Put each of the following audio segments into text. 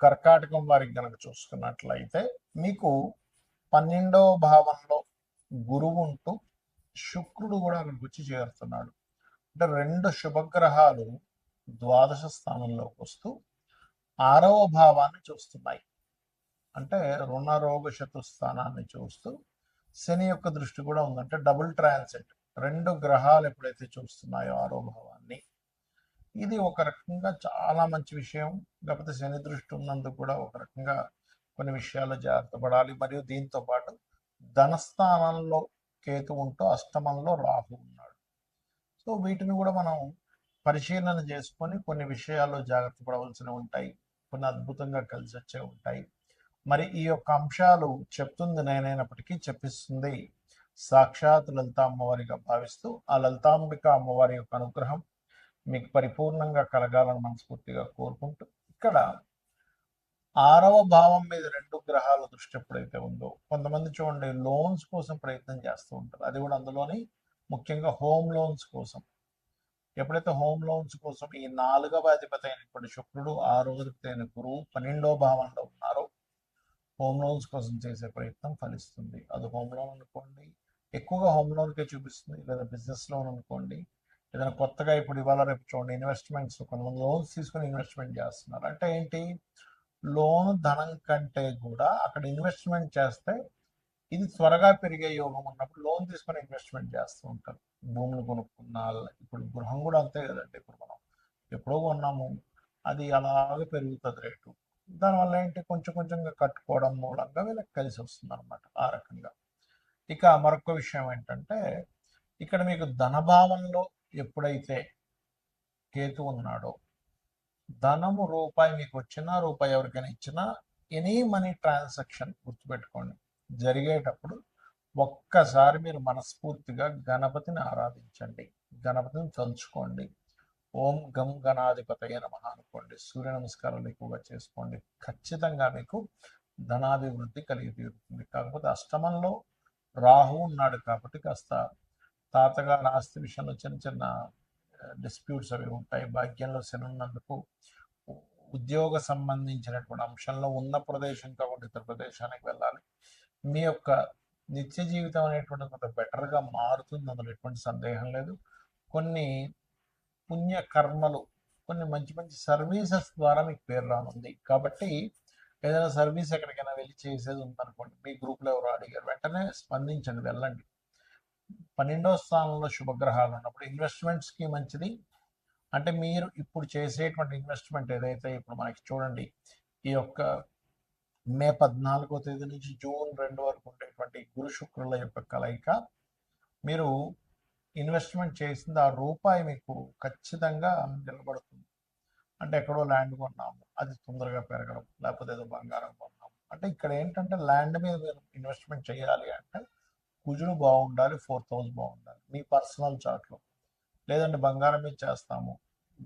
కర్కాటకం వారికి గనక చూసుకున్నట్లయితే మీకు 12వ భావంలో గురువు ఉంటూ శుక్రుడు కూడా అక్కడికి వచ్చి చేరుతున్నాడు. అంటే రెండు శుభగ్రహాలు ద్వాదశ స్థానంలోకి వస్తూ 6వ భావాన్ని చూస్తున్నాయి. అంటే రుణ రోగ శత్రుస్థానాన్ని చూస్తూ శని యొక్క దృష్టి కూడా ఉందంటే డబుల్ ట్రాన్సిట్. రెండు గ్రహాలు ఎప్పుడైతే చూస్తున్నాయో 6వ భావాన్ని, ఇది ఒక రకంగా చాలా మంచి విషయం. కాకపోతే శని దృష్టి ఉన్నందుకు కూడా ఒక రకంగా కొన్ని విషయాలు జాగ్రత్త పడాలి. మరియు దీంతో పాటు ధనస్థానంలో కేతు ఉంటూ అష్టమంలో రాహు ఉన్నాడు. సో వీటిని కూడా మనం పరిశీలన చేసుకొని కొన్ని విషయాల్లో జాగ్రత్త పడవలసినవి ఉంటాయి, కొన్ని అద్భుతంగా కలిసి వచ్చే ఉంటాయి. మరి ఈ యొక్క అంశాలు చెప్తుంది నేనైనప్పటికీ చెప్పిస్తుంది సాక్షాత్ లలిత అమ్మవారిగా భావిస్తూ ఆ లలితాంబిక అమ్మవారి యొక్క అనుగ్రహం మీకు పరిపూర్ణంగా కలగాలని మనస్ఫూర్తిగా కోరుకుంటూ, ఇక్కడ 6వ భావం మీద రెండు గ్రహాల దృష్టి ఎప్పుడైతే ఉందో, కొంతమంది చూడండి లోన్స్ కోసం ప్రయత్నం చేస్తూ ఉంటారు. అది కూడా అందులోని ముఖ్యంగా హోమ్ లోన్స్ కోసం. ఎప్పుడైతే హోమ్ లోన్స్ కోసం ఈ 4వ అధిపతి అయినటువంటి శుక్రుడు, 6వ అధిపతి అయిన గురువు 12వ భావంలో ఉన్నారో, హోమ్ లోన్స్ కోసం చేసే ప్రయత్నం ఫలిస్తుంది. అది హోమ్ లోన్ అనుకోండి, ఎక్కువగా హోమ్ లోన్కే చూపిస్తుంది, లేదా బిజినెస్ లోన్ అనుకోండి, ఏదైనా కొత్తగా ఇప్పుడు ఇవాళ రేపు చూడండి ఇన్వెస్ట్మెంట్స్, కొంతమంది లోన్స్ తీసుకొని ఇన్వెస్ట్మెంట్ చేస్తున్నారు. అంటే ఏంటి, లోన్ ధనం కంటే కూడా అక్కడ ఇన్వెస్ట్మెంట్ చేస్తే ఇది త్వరగా పెరిగే యోగం ఉన్నప్పుడు లోన్ తీసుకొని ఇన్వెస్ట్మెంట్ చేస్తూ ఉంటారు. భూములు కొనుక్కున్న ఇప్పుడు గృహం కూడా అంతే కదండి. ఇప్పుడు మనం ఎప్పుడో కొన్నాము, అది అలాగే పెరుగుతుంది రేటు. దానివల్ల ఏంటి, కొంచెం కొంచెంగా కట్టుకోవడం మూలంగా వీళ్ళకి కలిసి వస్తుంది అనమాట ఆ రకంగా. ఇక మరొక విషయం ఏంటంటే, ఇక్కడ మీకు ధనభావంలో ఎప్పుడైతే కేతు ఉన్నాడో, ధనము రూపాయి మీకు వచ్చినా, రూపాయి ఎవరికైనా ఇచ్చినా, ఎనీ మనీ ట్రాన్సాక్షన్ గుర్తుపెట్టుకోండి, జరిగేటప్పుడు ఒక్కసారి మీరు మనస్ఫూర్తిగా గణపతిని ఆరాధించండి, గణపతిని తలుచుకోండి. ఓం గం గణాధిపతయ నమః అనుకోండి, సూర్య నమస్కారాలు ఎక్కువగా చేసుకోండి. ఖచ్చితంగా మీకు ధనాభివృద్ధి కలిగి తీరుతుంది. కాకపోతే అష్టమంలో రాహు ఉన్నాడు కాబట్టి కాస్త తాతగారి ఆస్తి విషయంలో చిన్న చిన్న డిస్ప్యూట్స్ అవి ఉంటాయి. భాగ్యంలో శని ఉన్నందుకు ఉద్యోగ సంబంధించినటువంటి అంశంలో ఉన్న ప్రదేశం కాబట్టి ఇతర ప్రదేశానికి వెళ్ళాలి. మీ యొక్క నిత్య జీవితం అనేటువంటిది కొంత బెటర్గా మారుతుంది, అందులో ఎటువంటి సందేహం లేదు. కొన్ని పుణ్య కర్మలు, కొన్ని మంచి మంచి సర్వీసెస్ ద్వారా మీకు పేరు రానుంది. కాబట్టి ఏదైనా సర్వీస్ ఎక్కడికైనా వెళ్ళి చేసేది ఉందనుకోండి, మీ గ్రూప్లో ఎవరో అడిగారు, వెంటనే స్పందించండి, వెళ్ళండి. 12వ స్థానంలో శుభగ్రహాలు ఉన్నప్పుడు ఇన్వెస్ట్మెంట్స్కి మంచిది. అంటే మీరు ఇప్పుడు చేసేటువంటి ఇన్వెస్ట్మెంట్ ఏదైతే ఇప్పుడు మనకి చూడండి, ఈ యొక్క మే 14వ తేదీ నుంచి జూన్ 2 వరకు ఉండేటువంటి గురు శుక్రుల యొక్క కలయిక, మీరు ఇన్వెస్ట్మెంట్ చేసింది ఆ రూపాయి మీకు ఖచ్చితంగా నిలబడుతుంది. అంటే ఎక్కడో ల్యాండ్ కొన్నాము, అది తొందరగా పెరగడం, లేకపోతే ఏదో బంగారం కొన్నాము. అంటే ఇక్కడ ఏంటంటే ల్యాండ్ మీద మీరు ఇన్వెస్ట్మెంట్ చేయాలి అంటే కుజుడు బాగుండాలి, 4th హౌస్ బాగుండాలి మీ పర్సనల్ చార్ట్లో. లేదంటే బంగారం మీద చేస్తాము,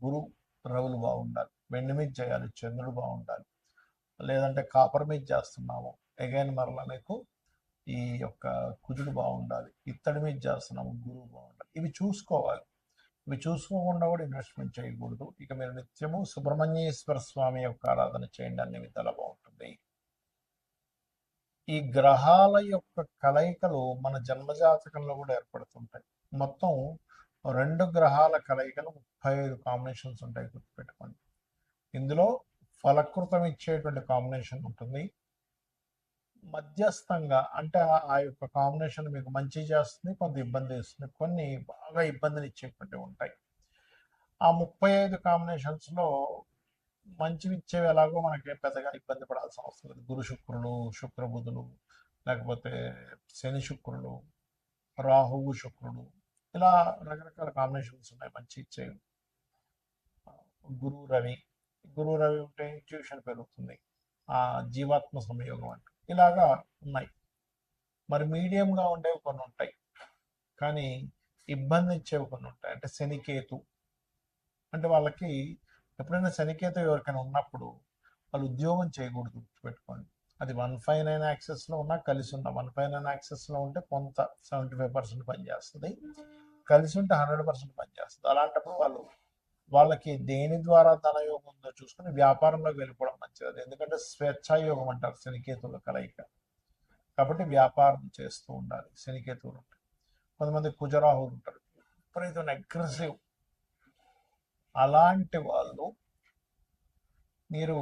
గురు రవులు బాగుండాలి. వెండి మీద చేయాలి, చంద్రుడు బాగుండాలి. లేదంటే కాపర్ మీద చేస్తున్నాము, అగైన్ మరలా మీకు ఈ యొక్క కుజుడు బాగుండాలి. ఇత్తడి మీద చేస్తున్నాము, గురువు బాగుండాలి. ఇవి చూసుకోవాలి. ఇవి చూసుకోకుండా కూడా ఇన్వెస్ట్మెంట్ చేయకూడదు. ఇక మీరు నిత్యము సుబ్రహ్మణ్యేశ్వర స్వామి యొక్క ఆరాధన చేయండి, అన్ని విధాలా బాగుంటుంది. ఈ గ్రహాల యొక్క కలయికలు మన జన్మజాతకంలో కూడా ఏర్పడుతుంటాయి. మొత్తం రెండు గ్రహాల కలయికలు 35 కాంబినేషన్స్ ఉంటాయి, గుర్తుపెట్టుకోండి. ఇందులో ఫలకృతం ఇచ్చేటువంటి కాంబినేషన్ ఉంటుంది, మధ్యస్థంగా అంటే ఆ యొక్క కాంబినేషన్ మీకు మంచి చేస్తుంది, కొంత ఇబ్బంది ఇస్తుంది, కొన్ని బాగా ఇబ్బందిని ఇచ్చేటువంటి ఉంటాయి. ఆ 35 కాంబినేషన్స్లో మంచివి ఇచ్చేవి ఎలాగో మనకి పెద్దగా ఇబ్బంది పడాల్సిన అవసరం లేదు. గురు శుక్రులు, శుక్రబుధులు, లేకపోతే శని శుక్రులు, రాహువు శుక్రుడు, ఇలా రకరకాల కాంబినేషన్స్ ఉన్నాయి మంచి ఇచ్చేవి. గురువు రవి ఉంటే ఇంట్యూషన్ పెరుగుతుంది, ఆ జీవాత్మ సంయోగం అంటే ఇలాగా ఉన్నాయి. మరి మీడియంగా ఉండేవి కొన్ని ఉంటాయి, కానీ ఇబ్బంది ఇచ్చేవి కొన్ని ఉంటాయి. అంటే శనికేతు అంటే వాళ్ళకి ఎప్పుడైనా శనికేతు ఎవరికైనా ఉన్నప్పుడు వాళ్ళు ఉద్యోగం చేయకూడదు, గుర్తుపెట్టుకోండి. అది 159 యాక్సెస్లో ఉన్నా, కలిసి ఉన్న 159 యాక్సెస్లో ఉంటే కొంత 75% పనిచేస్తుంది, కలిసి ఉంటే 100% పనిచేస్తుంది. అలాంటప్పుడు వాళ్ళకి దేని ద్వారా ధనయోగం ఉందో చూసుకుని వ్యాపారంలోకి వెళ్ళిపోవడం మంచిది. మంచిది. ఎందుకంటే స్వేచ్ఛాయోగం అంటారు శనికేతువుల కలయిక. కాబట్టి వ్యాపారం చేస్తూ ఉండాలి శనికేతువులు ఉంటాయి. కొంతమంది కుజరాహువులు ఉంటారు, విపరీతమైన అగ్రెసివ్. అలాంటి వాళ్ళు మీరు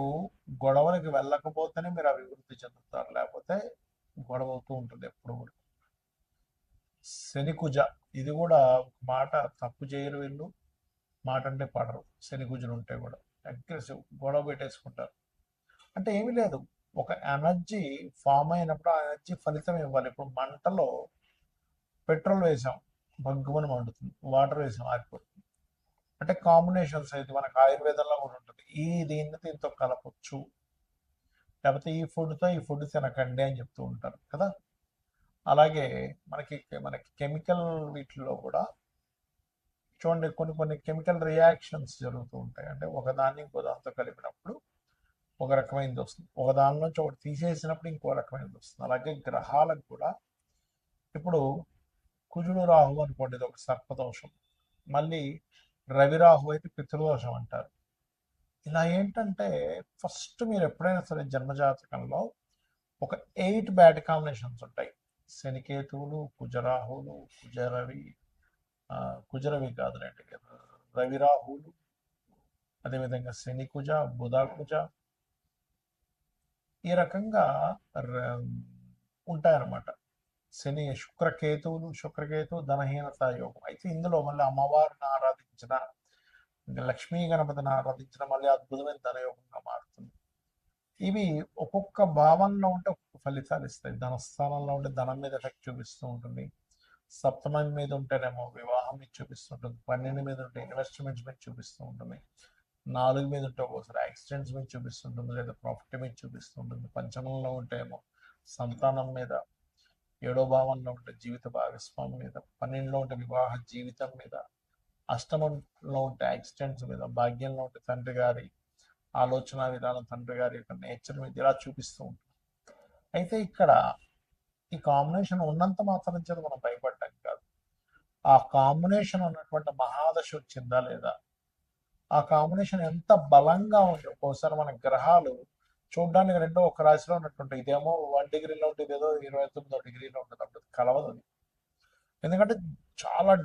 గొడవలకు వెళ్ళకపోతేనే మీరు అభివృద్ధి చెందుతారు, లేకపోతే గొడవ అవుతూ ఉంటుంది ఎప్పుడు కూడా. శని కుజ, ఇది కూడా ఒక మాట తప్పు చేయరు వీళ్ళు, మాట అంటే పడరు. శని కుజులు ఉంటే కూడా అగ్రెసివ్, గొడవ పెట్టేసుకుంటారు. అంటే ఏమీ లేదు, ఒక ఎనర్జీ ఫామ్ అయినప్పుడు ఆ ఎనర్జీ ఫలితం ఇవ్వాలి. ఇప్పుడు మంటలో పెట్రోల్ వేసాం, భగ్గుమని మండుతుంది. వాటర్ వేసాం, ఆరిపోతుంది. అంటే కాంబినేషన్స్ అయితే మనకు ఆయుర్వేదంలో కూడా ఉంటుంది, ఈ దీన్ని దీంతో కలపొచ్చు, లేకపోతే ఈ ఫుడ్తో ఈ ఫుడ్ తినకండి అని చెప్తూ ఉంటారు కదా. అలాగే మనకి మనకి కెమికల్ వీటిలో కూడా చూడండి, కొన్ని కొన్ని కెమికల్ రియాక్షన్స్ జరుగుతూ ఉంటాయి. అంటే ఒకదాన్ని ఇంకో దాంతో కలిపినప్పుడు ఒక రకమైనది వస్తుంది, ఒక దాని నుంచి ఒకటి తీసేసినప్పుడు ఇంకో రకమైనది వస్తుంది. అలాగే గ్రహాలకు కూడా ఇప్పుడు కుజుడు రాహు అనుకోండి, ఇది ఒక సర్పదోషం. మళ్ళీ రవి రాహు అయితే పితృదోషం అంటారు. ఇలా ఏంటంటే ఫస్ట్ మీరు ఎప్పుడైనా సరే జన్మజాతకంలో ఒక 8 బ్యాడ్ కాంబినేషన్స్ ఉంటాయి. శనికేతువులు, కుజరాహువులు, కుజరవి, కుజరవి కాదులేండి, రవి రాహువులు, అదేవిధంగా శని కుజ, బుధ కుజ, ఈ రకంగా ఉంటాయన్నమాట. శని శుక్రకేతువులు, శుక్రకేతు ధనహీనత యోగం. అయితే ఇందులో మళ్ళీ అమ్మవారిని ఆరాధించిన, లక్ష్మీ గణపతిని ఆరాధించిన మళ్ళీ అద్భుతమైన ధనయోగంగా మారుతుంది. ఇవి ఒక్కొక్క భావంలో ఉంటే ఒక్కొక్క ఫలితాలు ఇస్తాయి. ధనస్థానంలో ఉంటే ధనం మీద ఎఫెక్ట్ చూపిస్తూ ఉంటుంది, సప్తమం మీద ఉంటేనేమో వివాహం మీద చూపిస్తుంటుంది, 12 మీద ఉంటే ఇన్వెస్ట్మెంట్స్ మీద చూపిస్తూ ఉంటుంది, 4 మీద ఉంటే ఒక్కోసారి యాక్సిడెంట్స్ మీద చూపిస్తుంటుంది, లేదా ప్రాపర్టీ మీద చూపిస్తుంటుంది, పంచమంలో ఉంటే ఏమో సంతానం మీద, 7వ భావంలో ఉంటే జీవిత భాగస్వామి మీద, 12లో ఉంటే వివాహ జీవితం మీద, అష్టమంలో ఉంటే యాక్సిడెంట్స్ మీద, భాగ్యంలో ఉంటే తండ్రి గారి ఆలోచన విధానం, తండ్రి గారి యొక్క నేచర్ మీద ఇలా చూపిస్తూ ఉంటుంది. అయితే ఇక్కడ ఈ కాంబినేషన్ ఉన్నంత మాత్రం చేత మనం భయపడటం కాదు, ఆ కాంబినేషన్ ఉన్నటువంటి మహాదశ వచ్చిందా లేదా, ఆ కాంబినేషన్ ఎంత బలంగా ఉంది. ఒక్కోసారి మన గ్రహాలు చూడడానికి రెండో ఒక రాశిలో ఉన్నట్టుంటాయి, ఇదేమో 1 డిగ్రీలో ఉంటుంది, ఇదేదో 29వ డిగ్రీలో ఉంటుంది, అప్పుడు కలవదు. ఎందుకంటే చాలా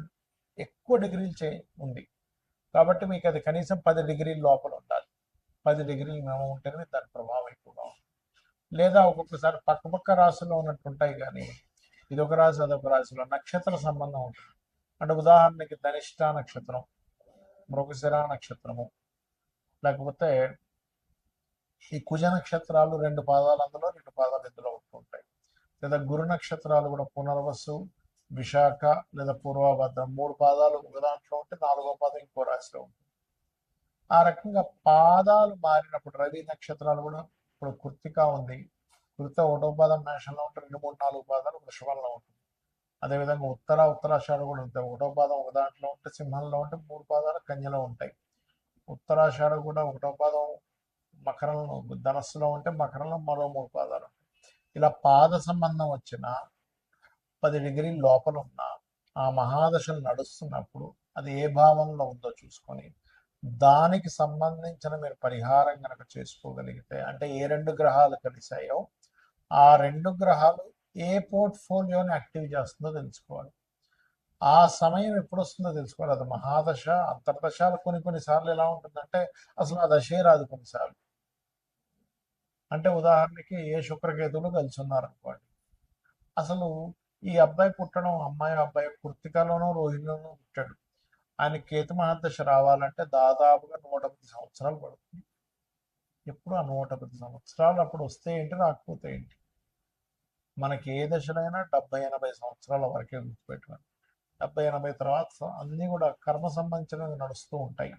ఎక్కువ డిగ్రీలు ఉంది కాబట్టి మీకు అది కనీసం 10 డిగ్రీల లోపల ఉండాలి. 10 డిగ్రీలు మేము ఉంటేనే దాని ప్రభావం ఎక్కువగా ఉంటుంది. లేదా ఒక్కొక్కసారి పక్క రాశుల్లో ఉన్నట్టుంటాయి, కానీ ఇదొక రాశి అదొక రాశిలో నక్షత్ర సంబంధం ఉంటుంది. అంటే ఉదాహరణకి ధనిష్ట నక్షత్రం, మృగశిర నక్షత్రము, లేకపోతే ఈ కుజ నక్షత్రాలు 2 పాదాలు అందులో 2 పాదాలు ఇందులో ఉంటుంటాయి. లేదా గురు నక్షత్రాలు కూడా పునర్వసు, విశాఖ లేదా పూర్వభద్రం 3 పాదాలు ఒక దాంట్లో ఉంటే 4వ పాదం ఇంకో రాశిలో ఉంటుంది. ఆ రకంగా పాదాలు మారినప్పుడు రవి నక్షత్రాలు కూడా, ఇప్పుడు కృత్తిక ఉంది, కృత్తిక 1వ పాదం మేషంలో ఉంటే 2, 3, 4 పాదాలు వృషభంలో ఉంటుంది. అదేవిధంగా ఉత్తరాషాఢ కూడా ఉంటాయి, 1వ పాదం ఒక దాంట్లో ఉంటే సింహంలో ఉంటే 3 పాదాలు కన్యలో ఉంటాయి. ఉత్తరాషాఢ కూడా 1వ పాదం మకరంలో, ధనస్సులో ఉంటే మకరంలో మరో 3 పాదాలు. ఇలా పాద సంబంధం వచ్చిన 10 డిగ్రీల లోపల ఉన్న ఆ మహాదశలు నడుస్తున్నప్పుడు అది ఏ భావంలో ఉందో చూసుకొని దానికి సంబంధించిన మీరు పరిహారం కనుక చేసుకోగలిగితే, అంటే ఏ 2 గ్రహాలు కలిసాయో ఆ 2 గ్రహాలు ఏ పోర్ట్ఫోలియోని యాక్టివ్ చేస్తుందో తెలుసుకోవాలి. ఆ సమయం ఎప్పుడు వస్తుందో తెలుసుకోవాలి. అది మహాదశ, అంతర్దశాలు కొన్నిసార్లు ఎలా ఉంటుందంటే అసలు ఆ దశే రాదు కొన్నిసార్లు. అంటే ఉదాహరణకి ఏ శుక్రకేతువులు కలిసి ఉన్నారనుకోండి, అసలు ఈ అబ్బాయి పుట్టడం, అబ్బాయి కృత్తికలోనో రోహిణిలోనో పుట్టాడు, ఆయన కేతు మహాదశ రావాలంటే దాదాపుగా 110 సంవత్సరాలు పడుతుంది. ఎప్పుడు ఆ 110 సంవత్సరాలు అప్పుడు వస్తే ఏంటి, రాకపోతే ఏంటి. మనకి ఏ దశలైనా 70-80 సంవత్సరాల వరకే గుర్తుపెట్టుకోండి. 70-80 తర్వాత అన్నీ కూడా కర్మ సంబంధించినవి నడుస్తూ ఉంటాయి.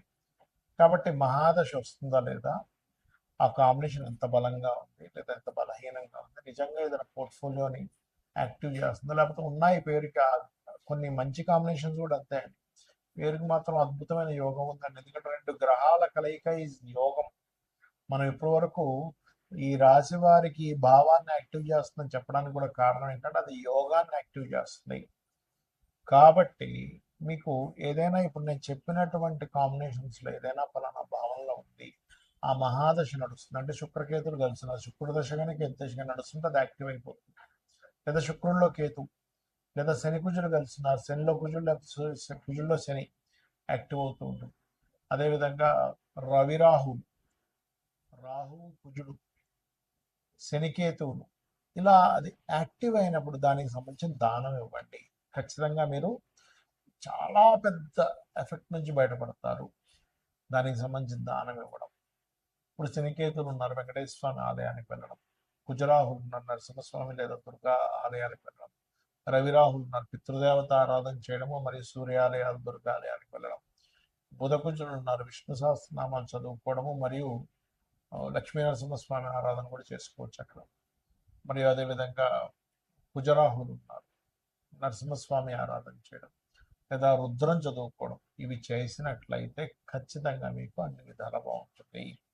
కాబట్టి మహాదశ వస్తుందా లేదా, ఆ కాంబినేషన్ ఎంత బలంగా ఉంది లేదా ఎంత బలహీనంగా ఉంది, నిజంగా ఏదైనా పోర్ట్ఫోలియోని యాక్టివ్ చేస్తుందా, లేకపోతే ఉన్నాయి పేరుకి. కొన్ని మంచి కాంబినేషన్స్ కూడా అంతే అండి, పేరుకి మాత్రం అద్భుతమైన యోగం ఉందండి. ఎందుకంటే 2 గ్రహాల కలయిక ఈ యోగం. మనం ఇప్పటి వరకు ఈ రాశి వారికి భావాన్ని యాక్టివ్ చేస్తుందని చెప్పడానికి కూడా కారణం ఏంటంటే అది యోగాన్ని యాక్టివ్ చేస్తుంది. కాబట్టి మీకు ఏదైనా ఇప్పుడు నేను చెప్పినటువంటి కాంబినేషన్స్లో ఏదైనా ఫలానా భావంలో ఉంది, ఆ మహాదశ నడుస్తుంది, అంటే శుక్రకేతులు కలిసిన శుక్రుడు దశ కానీ కేతు దశ కానీ నడుస్తుంటే అది యాక్టివ్ అయిపోతుంది. లేదా శుక్రుల్లో కేతు లేదా శని కుజులు కలిసిన శనిలో కుజులు లేదా కుజుల్లో శని యాక్టివ్ అవుతూ ఉంటుంది. అదేవిధంగా రవి రాహువు, రాహువు కుజుడు, శనికేతువులు ఇలా అది యాక్టివ్ అయినప్పుడు దానికి సంబంధించిన దానం ఇవ్వండి. ఖచ్చితంగా మీరు చాలా పెద్ద ఎఫెక్ట్ నుంచి బయటపడతారు. దానికి సంబంధించిన దానం ఇవ్వడం. ఇప్పుడు శనికేతులు ఉన్నారు, వెంకటేశ్వర స్వామి ఆలయానికి వెళ్ళడం. కుజరాహులు ఉన్నారు, నరసింహస్వామి లేదా దుర్గా ఆలయానికి వెళ్ళడం. రవిరాహులు ఉన్నారు, పితృదేవత ఆరాధన చేయడము మరియు సూర్యాలయాలు, దుర్గా ఆలయానికి వెళ్ళడం. బుధకుజులు ఉన్నారు, విష్ణు సహస్రనామాలు చదువుకోవడము మరియు లక్ష్మీ నరసింహస్వామి ఆరాధన కూడా చేసుకోవచ్చు అక్కడ. మరియు అదేవిధంగా కుజరాహులు ఉన్నారు, నరసింహస్వామి ఆరాధన చేయడం లేదా రుద్రం చదువుకోవడం. ఇవి చేసినట్లయితే ఖచ్చితంగా మీకు అన్ని విధాలా బాగుంటుంది.